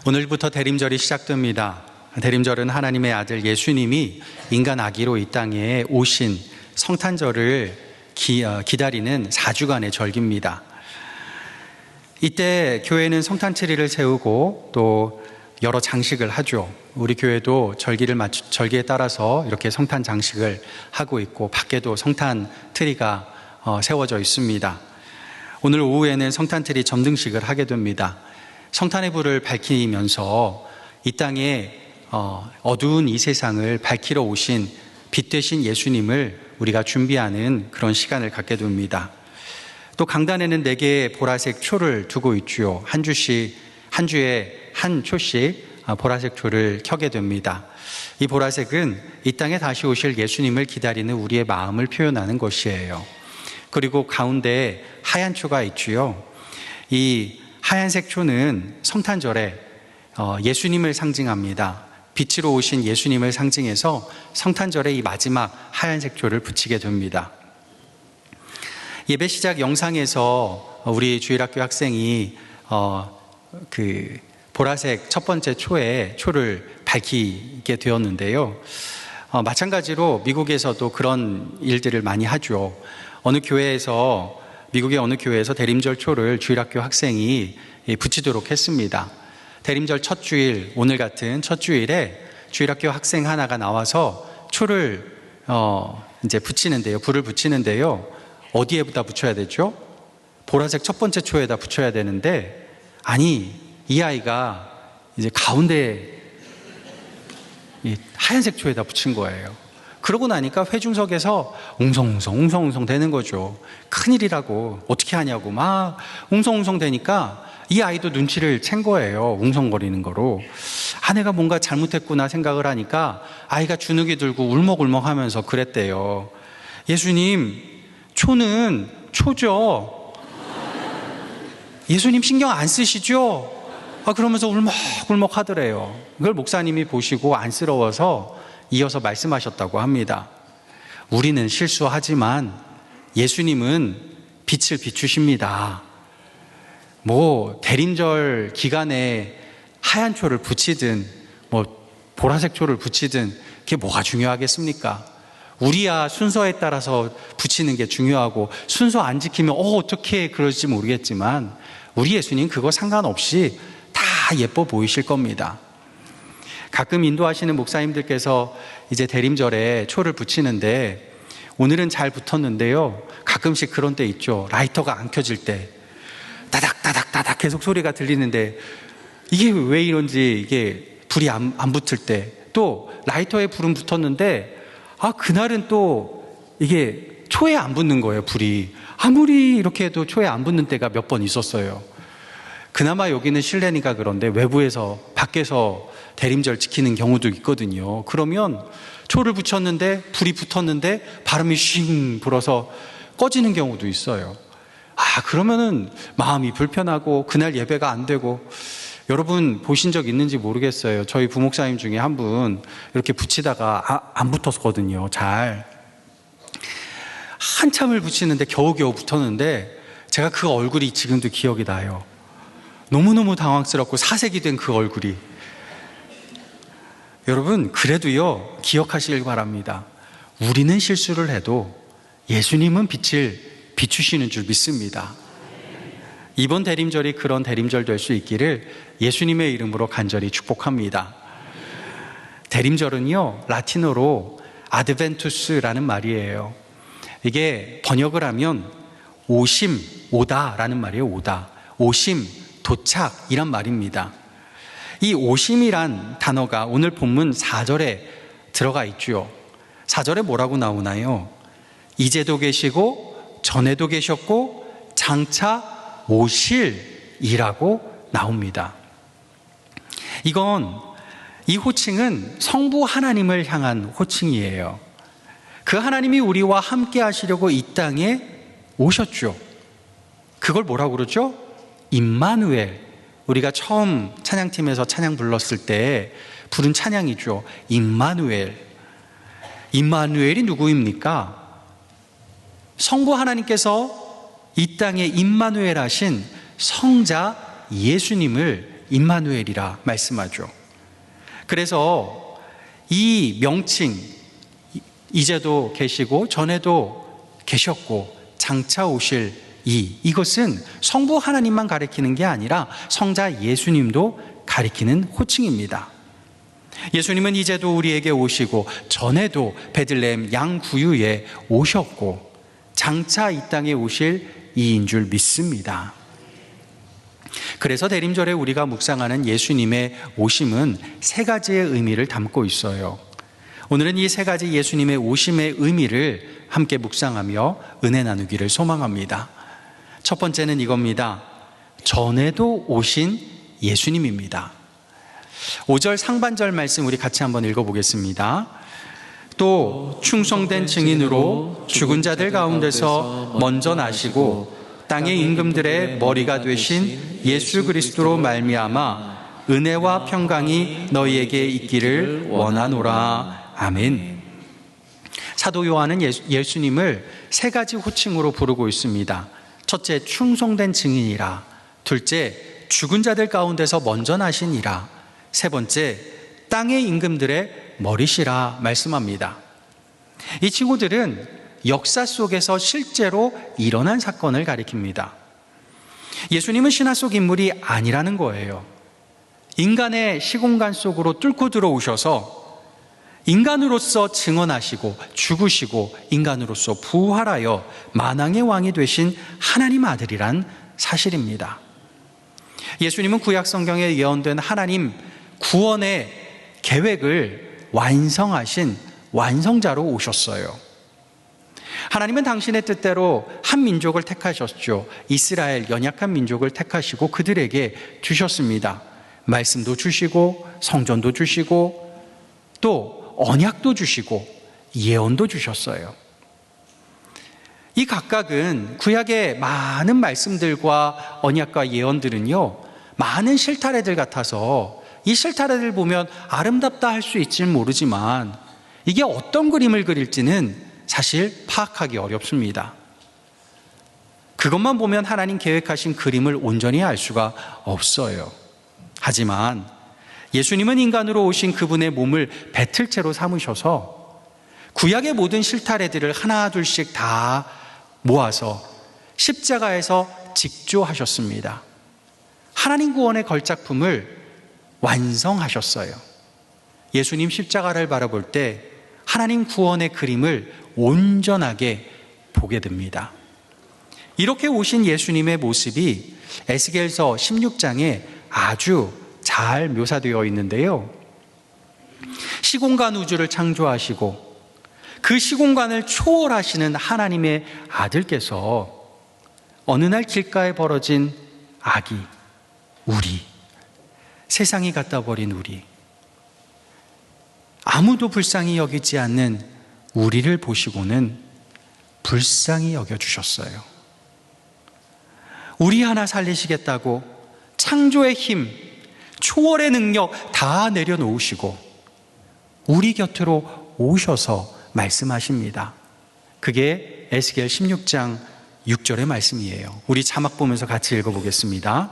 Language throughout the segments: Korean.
오늘부터 대림절이 시작됩니다. 대림절은 하나님의 아들 예수님이 인간 아기로 이 땅에 오신 성탄절을 기다리는 4주간의 절기입니다. 이때 교회는 성탄트리를 세우고 또 여러 장식을 하죠. 우리 교회도 절기에 따라서 이렇게 성탄 장식을 하고 있고 밖에도 성탄트리가 세워져 있습니다. 오늘 오후에는 성탄트리 점등식을 하게 됩니다. 성탄의 불을 밝히면서 이 땅에 어두운 이 세상을 밝히러 오신 빛 되신 예수님을 우리가 준비하는 그런 시간을 갖게 됩니다. 또 강단에는 4개의 보라색 초를 두고 있죠. 한 주에 한 초씩 보라색 초를 켜게 됩니다. 이 보라색은 이 땅에 다시 오실 예수님을 기다리는 우리의 마음을 표현하는 것이에요. 그리고 가운데 하얀 초가 있지요. 이 하얀색 초는 성탄절에 예수님을 상징합니다. 빛으로 오신 예수님을 상징해서 성탄절에 이 마지막 하얀색 초를 붙이게 됩니다. 예배 시작 영상에서 우리 주일학교 학생이 그 보라색 첫 번째 초를 밝히게 되었는데요. 마찬가지로 미국에서도 그런 일들을 많이 하죠. 미국의 어느 교회에서 대림절 초를 주일학교 학생이 붙이도록 했습니다. 대림절 첫 주일, 오늘 같은 첫 주일에 주일학교 학생 하나가 나와서 초를 이제 불을 붙이는데요. 어디에다 붙여야 되죠? 보라색 첫 번째 초에다 붙여야 되는데, 아니, 이 아이가 이제 가운데 하얀색 초에다 붙인 거예요. 그러고 나니까 회중석에서 웅성웅성 되는 거죠. 큰일이라고, 어떻게 하냐고 막 웅성웅성 되니까 이 아이도 눈치를 챈 거예요. 웅성거리는 거로. 아내가 뭔가 잘못했구나 생각을 하니까 아이가 주눅이 들고 울먹울먹 하면서 그랬대요. 예수님, 초는 초죠. 예수님 신경 안 쓰시죠? 그러면서 울먹울먹 하더래요. 그걸 목사님이 보시고 안쓰러워서 이어서 말씀하셨다고 합니다. 우리는 실수하지만 예수님은 빛을 비추십니다. 대림절 기간에 하얀 초를 붙이든 보라색 초를 붙이든 그게 뭐가 중요하겠습니까? 우리야 순서에 따라서 붙이는 게 중요하고, 순서 안 지키면 어떻게 그럴지 모르겠지만 우리 예수님 그거 상관없이 다 예뻐 보이실 겁니다. 가끔 인도하시는 목사님들께서 이제 대림절에 초를 붙이는데, 오늘은 잘 붙었는데요, 가끔씩 그런 때 있죠. 라이터가 안 켜질 때 따닥따닥따닥 계속 소리가 들리는데 이게 왜 이런지, 이게 불이 안 붙을 때, 또 라이터에 불은 붙었는데 그날은 또 이게 초에 안 붙는 거예요. 불이 아무리 이렇게 해도 초에 안 붙는 때가 몇 번 있었어요. 그나마 여기는 실내니까 그런데 외부에서, 밖에서 대림절 지키는 경우도 있거든요. 그러면 초를 붙였는데 불이 붙었는데 바람이 쉥 불어서 꺼지는 경우도 있어요. 그러면은 마음이 불편하고 그날 예배가 안 되고. 여러분 보신 적 있는지 모르겠어요. 저희 부목사님 중에 한 분 이렇게 붙이다가 안 붙었거든요. 잘 한참을 붙이는데 겨우겨우 붙었는데, 제가 그 얼굴이 지금도 기억이 나요. 너무너무 당황스럽고 사색이 된 그 얼굴이. 여러분, 그래도요, 기억하시길 바랍니다. 우리는 실수를 해도 예수님은 빛을 비추시는 줄 믿습니다. 이번 대림절이 그런 대림절 될 수 있기를 예수님의 이름으로 간절히 축복합니다. 대림절은요, 라틴어로 아드벤투스라는 말이에요. 이게 번역을 하면 오다라는 말이에요. 오심, 도착이란 말입니다. 이 오심이란 단어가 오늘 본문 4절에 들어가 있죠. 4절에 뭐라고 나오나요? 이제도 계시고 전에도 계셨고 장차 오실이라고 나옵니다. 이 호칭은 성부 하나님을 향한 호칭이에요. 그 하나님이 우리와 함께 하시려고 이 땅에 오셨죠. 그걸 뭐라고 그러죠? 임마누엘. 우리가 처음 찬양팀에서 찬양 불렀을 때 부른 찬양이죠. 임마누엘. 임마누엘이 누구입니까? 성부 하나님께서 이 땅에 임마누엘 하신 성자 예수님을 임마누엘이라 말씀하죠. 그래서 이 명칭, 이제도 계시고 전에도 계셨고 장차 오실 이것은 성부 하나님만 가리키는 게 아니라 성자 예수님도 가리키는 호칭입니다. 예수님은 이제도 우리에게 오시고 전에도 베들레헴 양구유에 오셨고 장차 이 땅에 오실 이인 줄 믿습니다. 그래서 대림절에 우리가 묵상하는 예수님의 오심은 세 가지의 의미를 담고 있어요. 오늘은 이 세 가지 예수님의 오심의 의미를 함께 묵상하며 은혜 나누기를 소망합니다. 첫 번째는 이겁니다. 전에도 오신 예수님입니다. 5절 상반절 말씀 우리 같이 한번 읽어보겠습니다. 또 충성된 증인으로 죽은 자들 가운데서 먼저 나시고 땅의 임금들의 머리가 되신 예수 그리스도로 말미암아 은혜와 평강이 너희에게 있기를 원하노라. 아멘. 사도 요한은 예수님을 세 가지 호칭으로 부르고 있습니다. 첫째, 충성된 증인이라. 둘째, 죽은 자들 가운데서 먼저 나시니라. 세 번째, 땅의 임금들의 머리시라 말씀합니다. 이 친구들은 역사 속에서 실제로 일어난 사건을 가리킵니다. 예수님은 신화 속 인물이 아니라는 거예요. 인간의 시공간 속으로 뚫고 들어오셔서 인간으로서 증언하시고 죽으시고 인간으로서 부활하여 만왕의 왕이 되신 하나님 아들이란 사실입니다. 예수님은 구약 성경에 예언된 하나님 구원의 계획을 완성하신 완성자로 오셨어요. 하나님은 당신의 뜻대로 한 민족을 택하셨죠. 이스라엘 연약한 민족을 택하시고 그들에게 주셨습니다. 말씀도 주시고 성전도 주시고 또 언약도 주시고 예언도 주셨어요. 이 각각은 구약의 많은 말씀들과 언약과 예언들은요, 많은 실타래들 같아서 이 실타래를 보면 아름답다 할 수 있지는 모르지만 이게 어떤 그림을 그릴지는 사실 파악하기 어렵습니다. 그것만 보면 하나님 계획하신 그림을 온전히 알 수가 없어요. 하지만 예수님은 인간으로 오신 그분의 몸을 배틀채로 삼으셔서 구약의 모든 실타래들을 하나 둘씩 다 모아서 십자가에서 직조하셨습니다. 하나님 구원의 걸작품을 완성하셨어요. 예수님 십자가를 바라볼 때 하나님 구원의 그림을 온전하게 보게 됩니다. 이렇게 오신 예수님의 모습이 에스겔서 16장에 아주 잘 묘사되어 있는데요. 시공간 우주를 창조하시고 그 시공간을 초월하시는 하나님의 아들께서 어느 날 길가에 벌어진 아기, 우리, 세상이 갖다 버린 우리, 아무도 불쌍히 여기지 않는 우리를 보시고는 불쌍히 여겨주셨어요. 우리 하나 살리시겠다고 창조의 힘, 초월의 능력 다 내려놓으시고 우리 곁으로 오셔서 말씀하십니다. 그게 에스겔 16장 6절의 말씀이에요. 우리 자막 보면서 같이 읽어보겠습니다.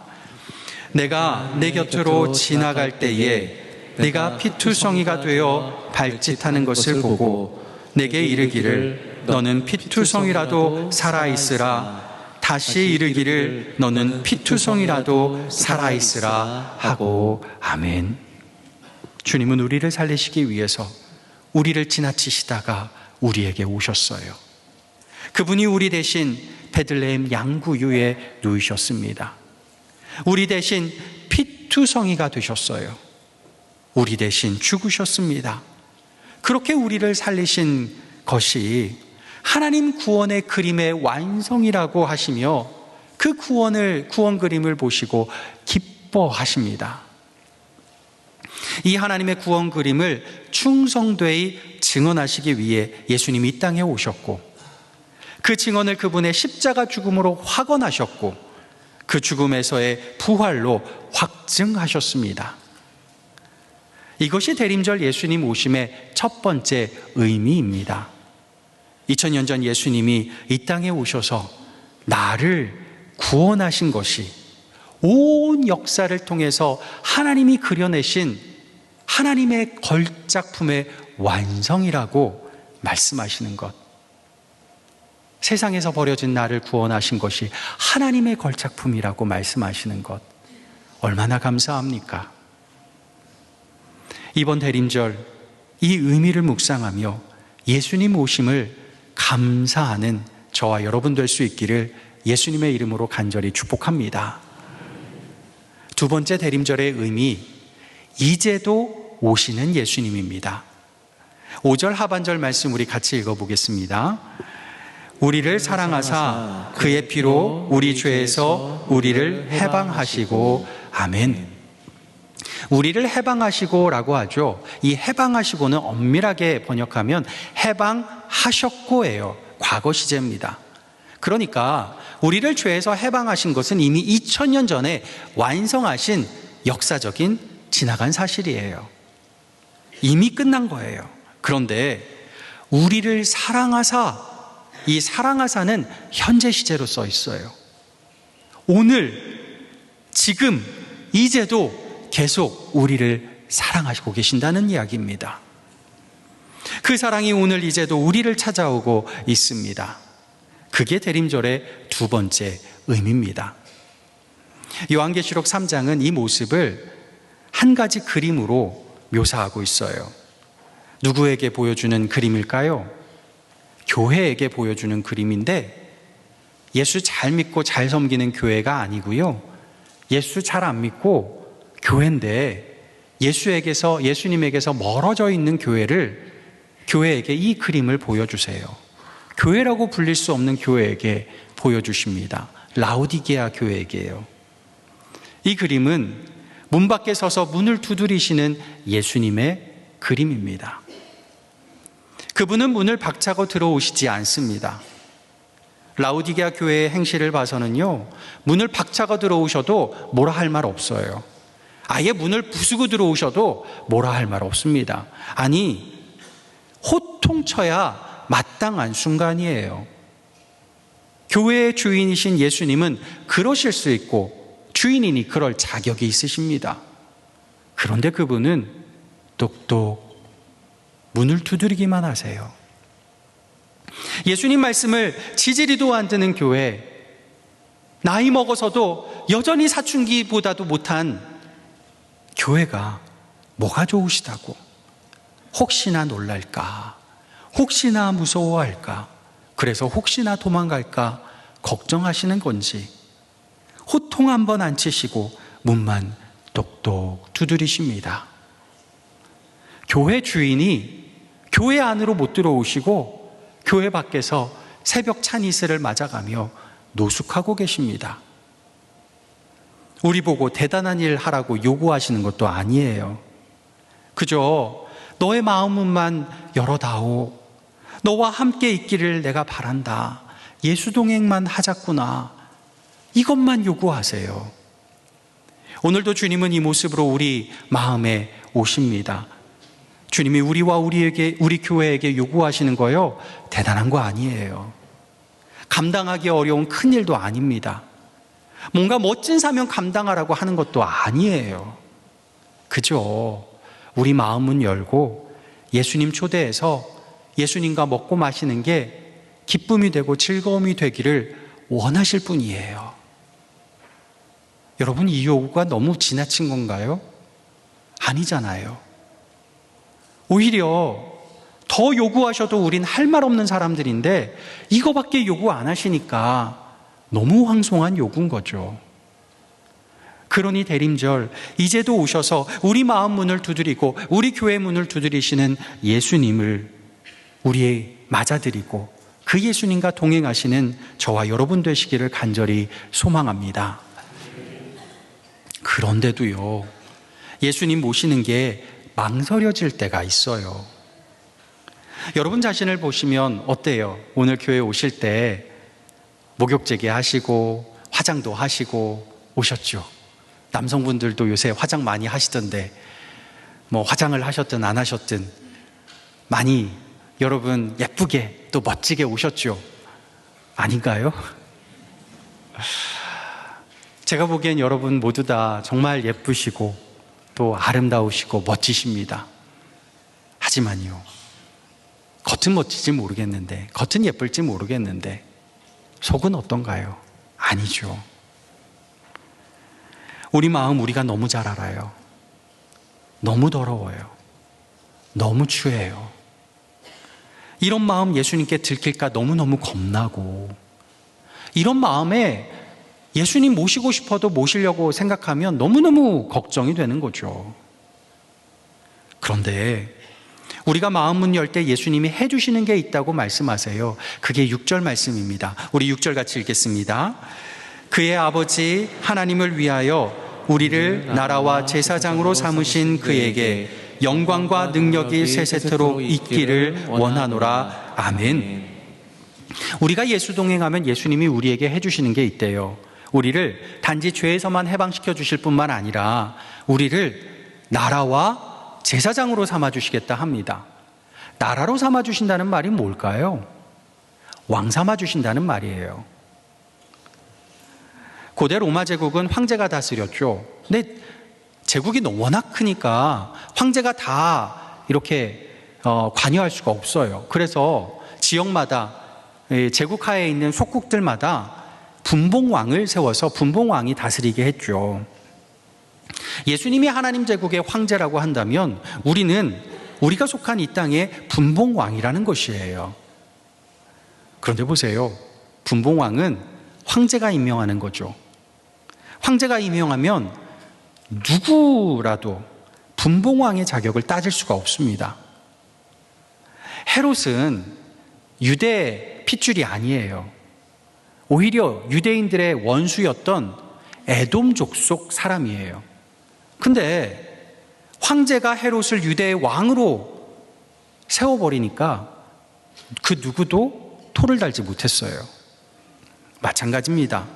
내가 내 곁으로 지나갈 때에 네가 피투성이가 되어 발짓하는 것을 보고 내게 이르기를 너는 피투성이라도 살아있으라. 다시 이르기를 너는 피투성이라도 살아있으라 하고. 아멘. 주님은 우리를 살리시기 위해서 우리를 지나치시다가 우리에게 오셨어요. 그분이 우리 대신 베들레헴 양구유에 누이셨습니다. 우리 대신 피투성이가 되셨어요. 우리 대신 죽으셨습니다. 그렇게 우리를 살리신 것이 하나님 구원의 그림의 완성이라고 하시며 그 구원 그림을 보시고 기뻐하십니다. 이 하나님의 구원 그림을 충성되이 증언하시기 위해 예수님이 이 땅에 오셨고 그 증언을 그분의 십자가 죽음으로 확언하셨고 그 죽음에서의 부활로 확증하셨습니다. 이것이 대림절 예수님 오심의 첫 번째 의미입니다. 2000년 전 예수님이 이 땅에 오셔서 나를 구원하신 것이 온 역사를 통해서 하나님이 그려내신 하나님의 걸작품의 완성이라고 말씀하시는 것. 세상에서 버려진 나를 구원하신 것이 하나님의 걸작품이라고 말씀하시는 것. 얼마나 감사합니까? 이번 대림절 이 의미를 묵상하며 예수님 오심을 감사하는 저와 여러분 될 수 있기를 예수님의 이름으로 간절히 축복합니다. 두 번째 대림절의 의미, 이제도 오시는 예수님입니다. 5절 하반절 말씀 우리 같이 읽어보겠습니다. 우리를 사랑하사 그의 피로 우리 죄에서 우리를 해방하시고, 아멘. 우리를 해방하시고 라고 하죠. 이 해방하시고는 엄밀하게 번역하면 해방하셨고예요. 과거 시제입니다. 그러니까 우리를 죄에서 해방하신 것은 이미 2000년 전에 완성하신 역사적인 지나간 사실이에요. 이미 끝난 거예요. 그런데 우리를 사랑하사, 이 사랑하사는 현재 시제로 써 있어요. 오늘, 지금, 이제도 계속 우리를 사랑하시고 계신다는 이야기입니다. 그 사랑이 오늘 이제도 우리를 찾아오고 있습니다. 그게 대림절의 두 번째 의미입니다. 요한계시록 3장은 이 모습을 한 가지 그림으로 묘사하고 있어요. 누구에게 보여주는 그림일까요? 교회에게 보여주는 그림인데, 예수 잘 믿고 잘 섬기는 교회가 아니고요, 예수 잘 안 믿고 교회인데 예수님에게서 멀어져 있는 교회에게 이 그림을 보여주세요. 교회라고 불릴 수 없는 교회에게 보여주십니다. 라오디게아 교회에게요. 이 그림은 문 밖에 서서 문을 두드리시는 예수님의 그림입니다. 그분은 문을 박차고 들어오시지 않습니다. 라오디게아 교회의 행실을 봐서는요, 문을 박차고 들어오셔도 뭐라 할 말 없어요. 아예 문을 부수고 들어오셔도 뭐라 할 말 없습니다. 아니, 호통쳐야 마땅한 순간이에요. 교회의 주인이신 예수님은 그러실 수 있고 주인이니 그럴 자격이 있으십니다. 그런데 그분은 똑똑 문을 두드리기만 하세요. 예수님 말씀을 지지리도 안 드는 교회, 나이 먹어서도 여전히 사춘기보다도 못한 교회가 뭐가 좋으시다고, 혹시나 놀랄까, 혹시나 무서워할까, 그래서 혹시나 도망갈까 걱정하시는 건지 호통 한번 안 치시고 문만 똑똑 두드리십니다. 교회 주인이 교회 안으로 못 들어오시고 교회 밖에서 새벽 찬이슬을 맞아가며 노숙하고 계십니다. 우리 보고 대단한 일 하라고 요구하시는 것도 아니에요. 그저 너의 마음문만 열어다오, 너와 함께 있기를 내가 바란다, 예수 동행만 하자꾸나, 이것만 요구하세요. 오늘도 주님은 이 모습으로 우리 마음에 오십니다. 주님이 우리 교회에게 요구하시는 거요, 대단한 거 아니에요. 감당하기 어려운 큰 일도 아닙니다. 뭔가 멋진 사명 감당하라고 하는 것도 아니에요. 그저 우리 마음은 열고 예수님 초대해서 예수님과 먹고 마시는 게 기쁨이 되고 즐거움이 되기를 원하실 뿐이에요. 여러분, 이 요구가 너무 지나친 건가요? 아니잖아요. 오히려 더 요구하셔도 우린 할 말 없는 사람들인데 이거밖에 요구 안 하시니까 너무 황송한 요구인 거죠. 그러니 대림절, 이제도 오셔서 우리 마음 문을 두드리고 우리 교회 문을 두드리시는 예수님을 우리의 맞아들이고 그 예수님과 동행하시는 저와 여러분 되시기를 간절히 소망합니다. 그런데도요, 예수님 모시는 게 망설여질 때가 있어요. 여러분 자신을 보시면 어때요? 오늘 교회 오실 때 목욕제기 하시고 화장도 하시고 오셨죠? 남성분들도 요새 화장 많이 하시던데 뭐 화장을 하셨든 안 하셨든 많이 여러분 예쁘게 또 멋지게 오셨죠? 아닌가요? 제가 보기엔 여러분 모두 다 정말 예쁘시고 또 아름다우시고 멋지십니다. 하지만요, 겉은 멋지지 모르겠는데, 겉은 예쁠지 모르겠는데 속은 어떤가요? 아니죠. 우리 마음 우리가 너무 잘 알아요. 너무 더러워요. 너무 추해요. 이런 마음 예수님께 들킬까 너무너무 겁나고, 이런 마음에 예수님 모시고 싶어도 모시려고 생각하면 너무너무 걱정이 되는 거죠. 그런데 우리가 마음 문 열 때 예수님이 해주시는 게 있다고 말씀하세요. 그게 6절 말씀입니다. 우리 6절 같이 읽겠습니다. 그의 아버지 하나님을 위하여 우리를 나라와 제사장으로 삼으신 그에게 영광과 능력이 세세토록 있기를 원하노라. 아멘. 우리가 예수 동행하면 예수님이 우리에게 해주시는 게 있대요. 우리를 단지 죄에서만 해방시켜 주실 뿐만 아니라 우리를 나라와 제사장으로 삼아주시겠다 합니다. 나라로 삼아주신다는 말이 뭘까요? 왕 삼아주신다는 말이에요. 고대 로마 제국은 황제가 다스렸죠. 근데 제국이 워낙 크니까 황제가 다 이렇게 관여할 수가 없어요. 그래서 지역마다, 제국 하에 있는 속국들마다 분봉왕을 세워서 분봉왕이 다스리게 했죠. 예수님이 하나님 제국의 황제라고 한다면 우리가 속한 이 땅의 분봉왕이라는 것이에요. 그런데 보세요. 분봉왕은 황제가 임명하는 거죠. 황제가 임명하면 누구라도 분봉왕의 자격을 따질 수가 없습니다. 헤롯은 유대 핏줄이 아니에요. 오히려 유대인들의 원수였던 에돔족 속 사람이에요. 근데 황제가 헤롯을 유대의 왕으로 세워버리니까 그 누구도 토를 달지 못했어요. 마찬가지입니다.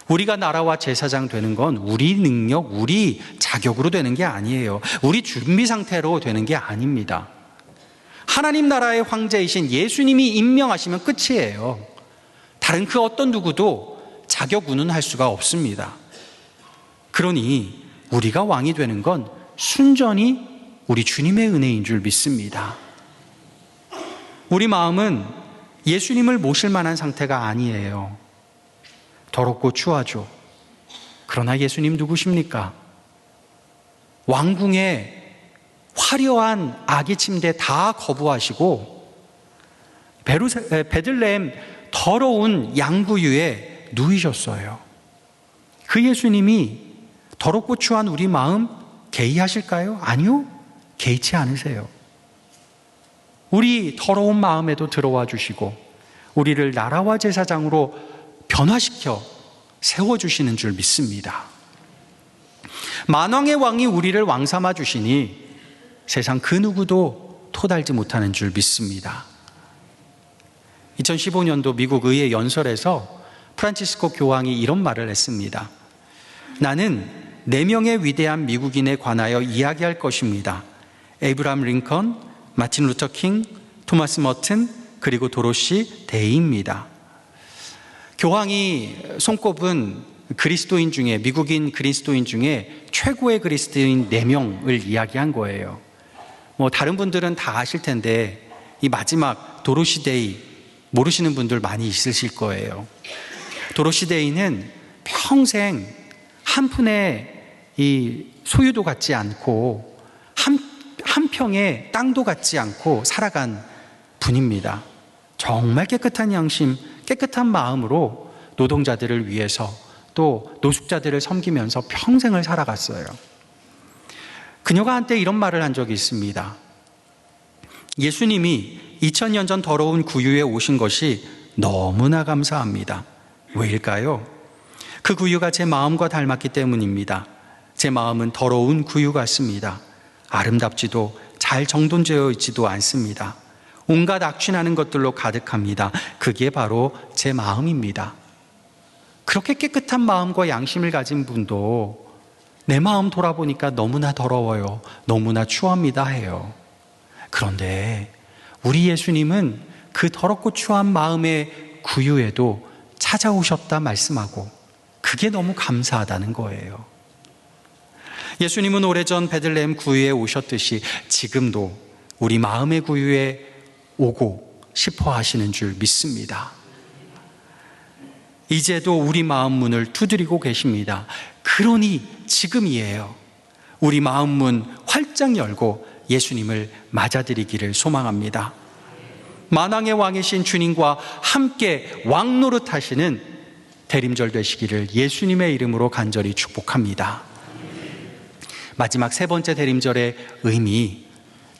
우리가 나라와 제사장 되는 건 우리 능력, 우리 자격으로 되는 게 아니에요. 우리 준비 상태로 되는 게 아닙니다. 하나님 나라의 황제이신 예수님이 임명하시면 끝이에요. 다른 그 어떤 누구도 자격 운운할 수가 없습니다. 그러니 우리가 왕이 되는 건 순전히 우리 주님의 은혜인 줄 믿습니다. 우리 마음은 예수님을 모실 만한 상태가 아니에요. 더럽고 추하죠. 그러나 예수님 누구십니까? 왕궁의 화려한 아기 침대 다 거부하시고 베들레헴 더러운 양구유에 누이셨어요. 그 예수님이 더럽고 추한 우리 마음 개의하실까요? 아니요. 개의치 않으세요. 우리 더러운 마음에도 들어와 주시고 우리를 나라와 제사장으로 변화시켜 세워주시는 줄 믿습니다. 만왕의 왕이 우리를 왕 삼아 주시니 세상 그 누구도 토달지 못하는 줄 믿습니다. 2015년도 미국 의회 연설에서 프란치스코 교황이 이런 말을 했습니다. 나는 4명의 위대한 미국인에 관하여 이야기할 것입니다. 에이브라함 링컨, 마틴 루터 킹, 토마스 머튼, 그리고 도로시 데이입니다. 교황이 손꼽은 그리스도인 중에, 미국인 그리스도인 중에 최고의 그리스도인 4명을 이야기한 거예요. 다른 분들은 다 아실 텐데 이 마지막 도로시 데이 모르시는 분들 많이 있으실 거예요. 도로시 데이는 평생 한 푼의 이 소유도 갖지 않고 한 평의 땅도 갖지 않고 살아간 분입니다. 정말 깨끗한 양심, 깨끗한 마음으로 노동자들을 위해서 또 노숙자들을 섬기면서 평생을 살아갔어요. 그녀가 한때 이런 말을 한 적이 있습니다. 예수님이 2000년 전 더러운 구유에 오신 것이 너무나 감사합니다. 왜일까요? 그 구유가 제 마음과 닮았기 때문입니다. 제 마음은 더러운 구유 같습니다. 아름답지도 잘 정돈되어 있지도 않습니다. 온갖 악취나는 것들로 가득합니다. 그게 바로 제 마음입니다. 그렇게 깨끗한 마음과 양심을 가진 분도 내 마음 돌아보니까 너무나 더러워요. 너무나 추합니다 해요. 그런데 우리 예수님은 그 더럽고 추한 마음의 구유에도 찾아오셨다 말씀하고 그게 너무 감사하다는 거예요. 예수님은 오래전 베들레헴 구유에 오셨듯이 지금도 우리 마음의 구유에 오고 싶어 하시는 줄 믿습니다. 이제도 우리 마음 문을 두드리고 계십니다. 그러니 지금이에요. 우리 마음 문 활짝 열고 예수님을 맞아들이기를 소망합니다. 만왕의 왕이신 주님과 함께 왕 노릇하시는 대림절 되시기를 예수님의 이름으로 간절히 축복합니다. 마지막 세 번째 대림절의 의미,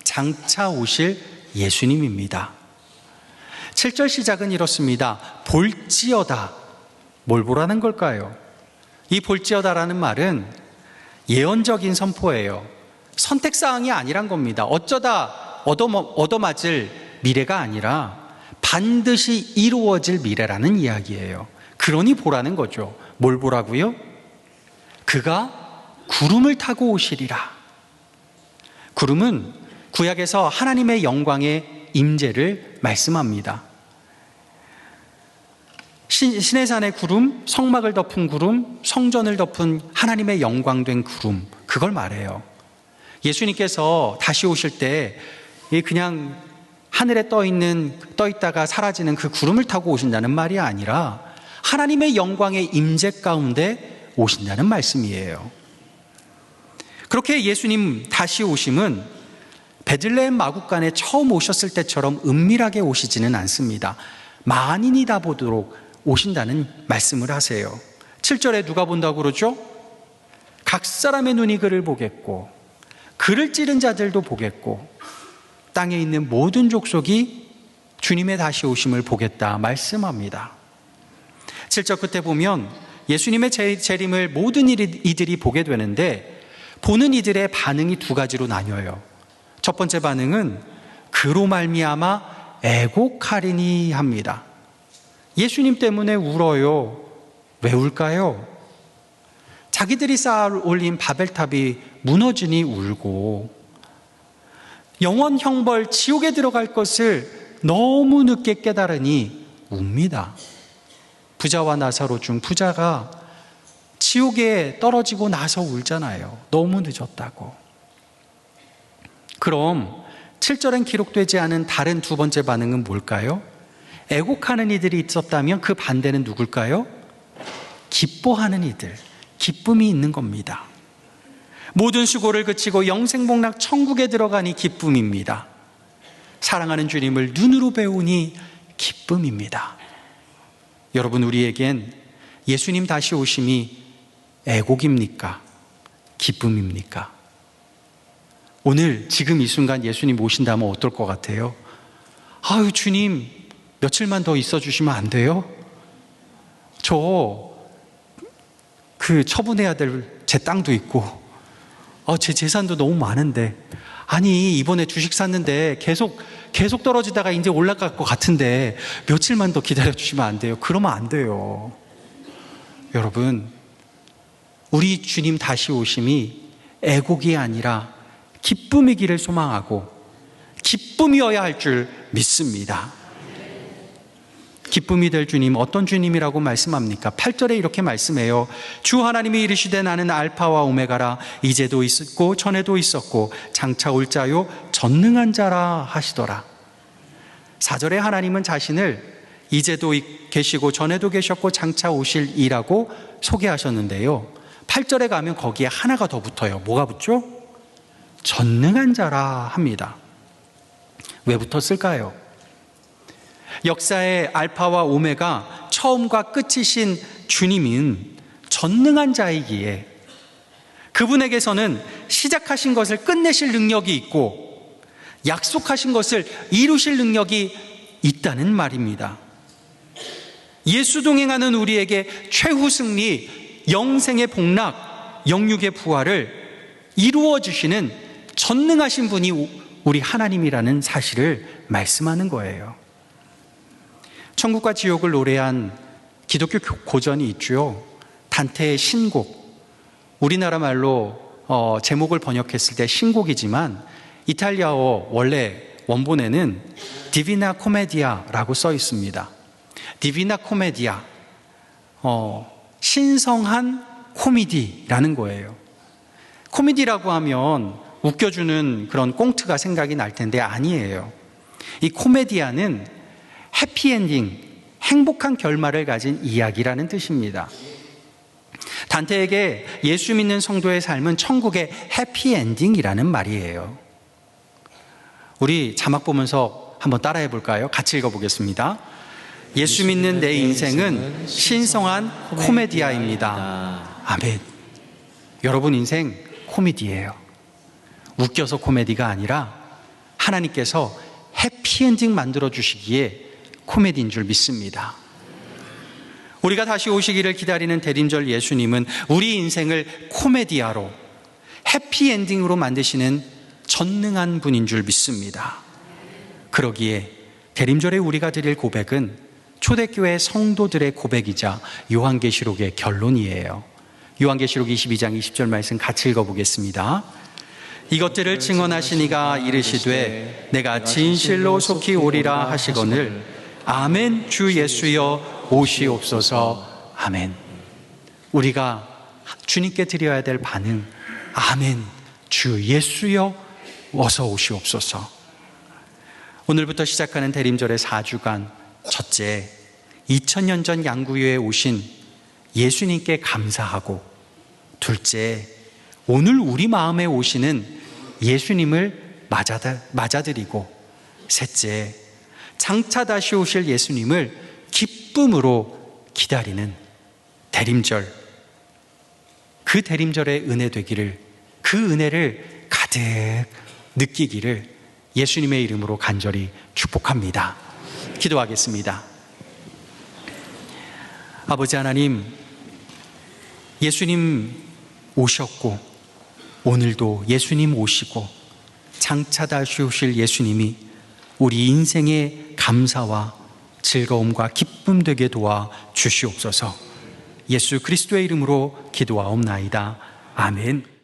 장차 오실 예수님입니다. 7절 시작은 이렇습니다. 볼지어다. 뭘 보라는 걸까요? 이 볼지어다라는 말은 예언적인 선포예요. 선택사항이 아니란 겁니다. 어쩌다 얻어맞을 미래가 아니라 반드시 이루어질 미래라는 이야기예요. 그러니 보라는 거죠. 뭘 보라고요? 그가 구름을 타고 오시리라. 구름은 구약에서 하나님의 영광의 임재를 말씀합니다. 시내산의 구름, 성막을 덮은 구름, 성전을 덮은 하나님의 영광된 구름, 그걸 말해요. 예수님께서 다시 오실 때 그냥 하늘에 떠 있다가 사라지는 그 구름을 타고 오신다는 말이 아니라 하나님의 영광의 임재 가운데 오신다는 말씀이에요. 그렇게 예수님 다시 오심은 베들레헴 마구간에 처음 오셨을 때처럼 은밀하게 오시지는 않습니다. 만인이 다 보도록 오신다는 말씀을 하세요. 7절에 누가 본다고 그러죠? 각 사람의 눈이 그를 보겠고 그를 찌른 자들도 보겠고 땅에 있는 모든 족속이 주님의 다시 오심을 보겠다 말씀합니다. 7절 끝에 보면 예수님의 재림을 모든 이들이 보게 되는데 보는 이들의 반응이 두 가지로 나뉘어요. 첫 번째 반응은 그로 말미암아 애곡하리니 합니다. 예수님 때문에 울어요. 왜 울까요? 자기들이 쌓아 올린 바벨탑이 무너지니 울고 영원 형벌 지옥에 들어갈 것을 너무 늦게 깨달으니 웁니다. 부자와 나사로 중 부자가 지옥에 떨어지고 나서 울잖아요. 너무 늦었다고. 그럼 7절엔 기록되지 않은 다른 두 번째 반응은 뭘까요? 애곡하는 이들이 있었다면 그 반대는 누굴까요? 기뻐하는 이들, 기쁨이 있는 겁니다. 모든 수고를 그치고 영생복락 천국에 들어가니 기쁨입니다. 사랑하는 주님을 눈으로 배우니 기쁨입니다. 여러분, 우리에겐 예수님 다시 오심이 애곡입니까? 기쁨입니까? 오늘 지금 이 순간 예수님 오신다면 어떨 것 같아요? 아유, 주님 며칠만 더 있어 주시면 안 돼요? 저 처분해야 될 제 땅도 있고 제 재산도 너무 많은데, 아니 이번에 주식 샀는데 계속 떨어지다가 이제 올라갈 것 같은데 며칠만 더 기다려 주시면 안 돼요? 그러면 안 돼요. 여러분, 우리 주님 다시 오심이 애곡이 아니라 기쁨이기를 소망하고 기쁨이어야 할 줄 믿습니다. 기쁨이 될 주님, 어떤 주님이라고 말씀합니까? 8절에 이렇게 말씀해요. 주 하나님이 이르시되 나는 알파와 오메가라, 이제도 있었고 전에도 있었고 장차 올 자요 전능한 자라 하시더라. 4절에 하나님은 자신을 이제도 계시고 전에도 계셨고 장차 오실 이라고 소개하셨는데요, 8절에 가면 거기에 하나가 더 붙어요. 뭐가 붙죠? 전능한 자라 합니다. 왜 붙었을까요? 역사의 알파와 오메가, 처음과 끝이신 주님은 전능한 자이기에 그분에게서는 시작하신 것을 끝내실 능력이 있고 약속하신 것을 이루실 능력이 있다는 말입니다. 예수 동행하는 우리에게 최후 승리, 영생의 복락, 영육의 부활을 이루어 주시는 전능하신 분이 우리 하나님이라는 사실을 말씀하는 거예요. 천국과 지옥을 노래한 기독교 고전이 있죠. 단테의 신곡. 우리나라 말로 제목을 번역했을 때 신곡이지만 이탈리아어 원래 원본에는 디비나 코메디아라고 써 있습니다. 디비나 코메디아. 신성한 코미디라는 거예요. 코미디라고 하면 웃겨주는 그런 꽁트가 생각이 날 텐데 아니에요. 이 코메디아는 해피엔딩, 행복한 결말을 가진 이야기라는 뜻입니다. 단테에게 예수 믿는 성도의 삶은 천국의 해피엔딩이라는 말이에요. 우리 자막 보면서 한번 따라해 볼까요? 같이 읽어보겠습니다. 예수 믿는 내 인생은 신성한 코메디아입니다. 아멘. 여러분 인생 코미디예요. 웃겨서 코미디가 아니라 하나님께서 해피엔딩 만들어 주시기에 코미디인 줄 믿습니다. 우리가 다시 오시기를 기다리는 대림절 예수님은 우리 인생을 코미디아로, 해피엔딩으로 만드시는 전능한 분인 줄 믿습니다. 그러기에 대림절에 우리가 드릴 고백은 초대교회 성도들의 고백이자 요한계시록의 결론이에요. 요한계시록 22장 20절 말씀 같이 읽어보겠습니다. 이것들을 증언하시니가 이르시되 내가 진실로 속히 오리라 하시거늘 아멘 주 예수여 오시옵소서. 아멘. 우리가 주님께 드려야 될 반응, 아멘 주 예수여 어서 오시옵소서. 오늘부터 시작하는 대림절의 4주간, 첫째, 2000년 전 양구유에 오신 예수님께 감사하고, 둘째, 오늘 우리 마음에 오시는 예수님을 맞아들이고, 셋째, 장차 다시 오실 예수님을 기쁨으로 기다리는 대림절, 그 대림절의 은혜 되기를, 그 은혜를 가득 느끼기를 예수님의 이름으로 간절히 축복합니다. 기도하겠습니다. 아버지 하나님, 예수님 오셨고 오늘도 예수님 오시고 장차 다시 오실 예수님이 우리 인생의 감사와 즐거움과 기쁨 되게 도와 주시옵소서. 예수 그리스도의 이름으로 기도하옵나이다. 아멘.